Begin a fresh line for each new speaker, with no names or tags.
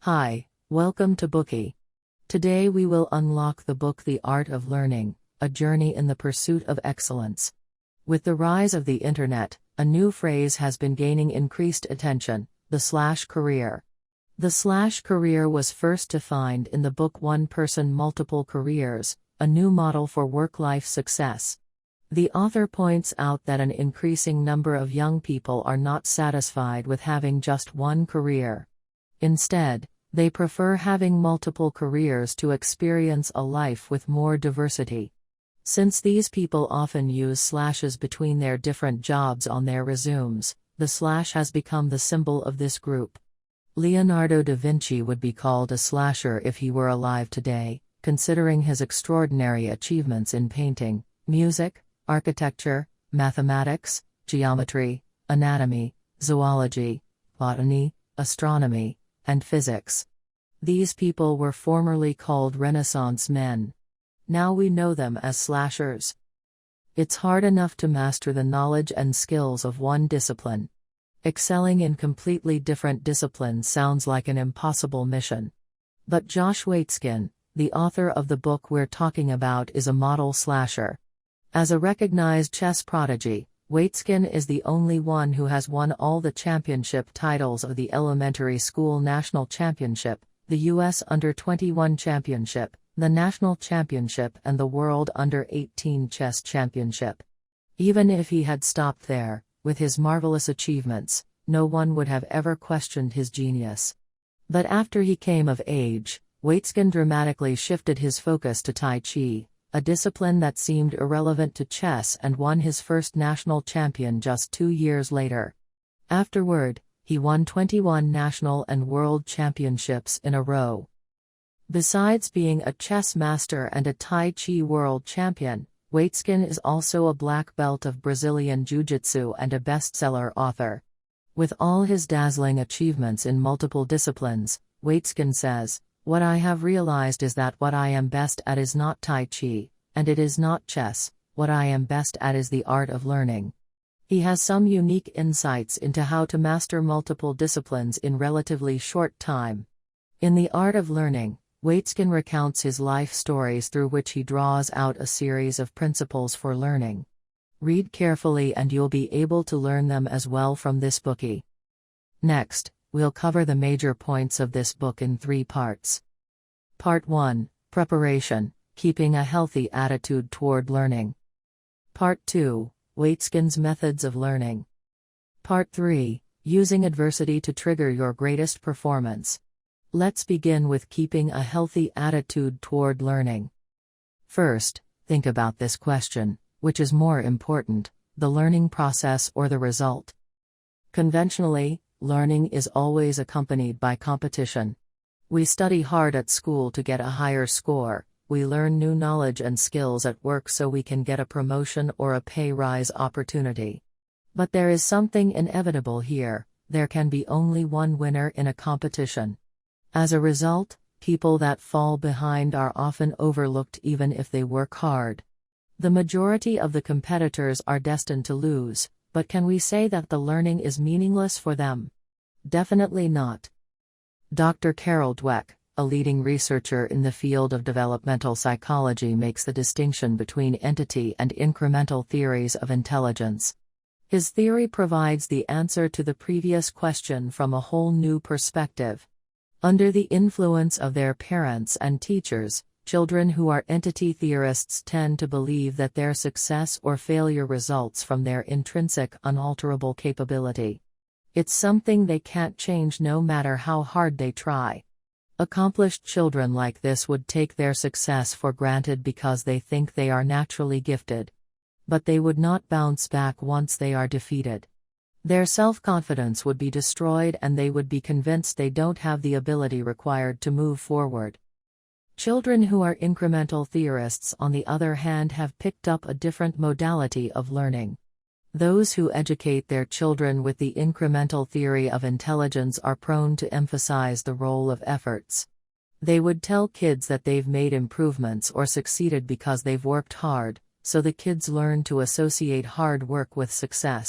Hi, welcome to Bookie. Today we will unlock the book The Art of Learning, A Journey in the Pursuit of Excellence. With the rise of the internet, a new phrase has been gaining increased attention, the slash career. The slash career was first defined in the book One Person Multiple Careers, a new model for work-life success. The author points out that an increasing number of young people are not satisfied with having just one career. Instead, they prefer having multiple careers to experience a life with more diversity. Since these people often use slashes between their different jobs on their resumes, the slash has become the symbol of this group. Leonardo da Vinci would be called a slasher if he were alive today, considering his extraordinary achievements in painting, music, architecture, mathematics, geometry, anatomy, zoology, botany, astronomy, and physics. These people were formerly called Renaissance men. Now we know them as slashers. It's hard enough to master the knowledge and skills of one discipline. Excelling in completely different disciplines sounds like an impossible mission. But Josh Waitzkin, the author of the book we're talking about, is a model slasher. As a recognized chess prodigy, Waitzkin is the only one who has won all the championship titles of the Elementary School National Championship, the U.S. Under-21 Championship, the National Championship and the World Under-18 Chess Championship. Even if he had stopped there, with his marvelous achievements, no one would have ever questioned his genius. But after he came of age, Waitzkin dramatically shifted his focus to Tai Chi, a discipline that seemed irrelevant to chess, and won his first national champion just 2 years later. Afterward, he won 21 national and world championships in a row. Besides being a chess master and a Tai Chi world champion, Waitzkin is also a black belt of Brazilian JiuJitsu and a bestseller author. With all his dazzling achievements in multiple disciplines, Waitzkin says, "What I have realized is that what I am best at is not Tai Chi, and it is not chess. What I am best at is the art of learning." He has some unique insights into how to master multiple disciplines in relatively short time. In The Art of Learning, Waitzkin recounts his life stories through which he draws out a series of principles for learning. Read carefully and you'll be able to learn them as well from this bookie. Next, we'll cover the major points of this book in 3 parts. Part 1, Preparation, Keeping a Healthy Attitude Toward Learning. Part 2, Waitzkin's Methods of Learning. Part 3, Using Adversity to Trigger Your Greatest Performance. Let's begin with keeping a healthy attitude toward learning. First, think about this question: which is more important, the learning process or the result? Conventionally, learning is always accompanied by competition. We study hard at school to get a higher score, we learn new knowledge and skills at work so we can get a promotion or a pay rise opportunity. But there is something inevitable here: there can be only one winner in a competition. As a result, people that fall behind are often overlooked even if they work hard. The majority of the competitors are destined to lose, but can we say that the learning is meaningless for them? Definitely not. Dr. Carol Dweck, a leading researcher in the field of developmental psychology, makes the distinction between entity and incremental theories of intelligence. His theory provides the answer to the previous question from a whole new perspective. Under the influence of their parents and teachers, children who are entity theorists tend to believe that their success or failure results from their intrinsic, unalterable capability. It's something they can't change no matter how hard they try. Accomplished children like this would take their success for granted because they think they are naturally gifted. But they would not bounce back once they are defeated. Their self-confidence would be destroyed and they would be convinced they don't have the ability required to move forward. Children who are incremental theorists, on the other hand, have picked up a different modality of learning. Those who educate their children with the incremental theory of intelligence are prone to emphasize the role of efforts. They would tell kids that they've made improvements or succeeded because they've worked hard, so the kids learn to associate hard work with success.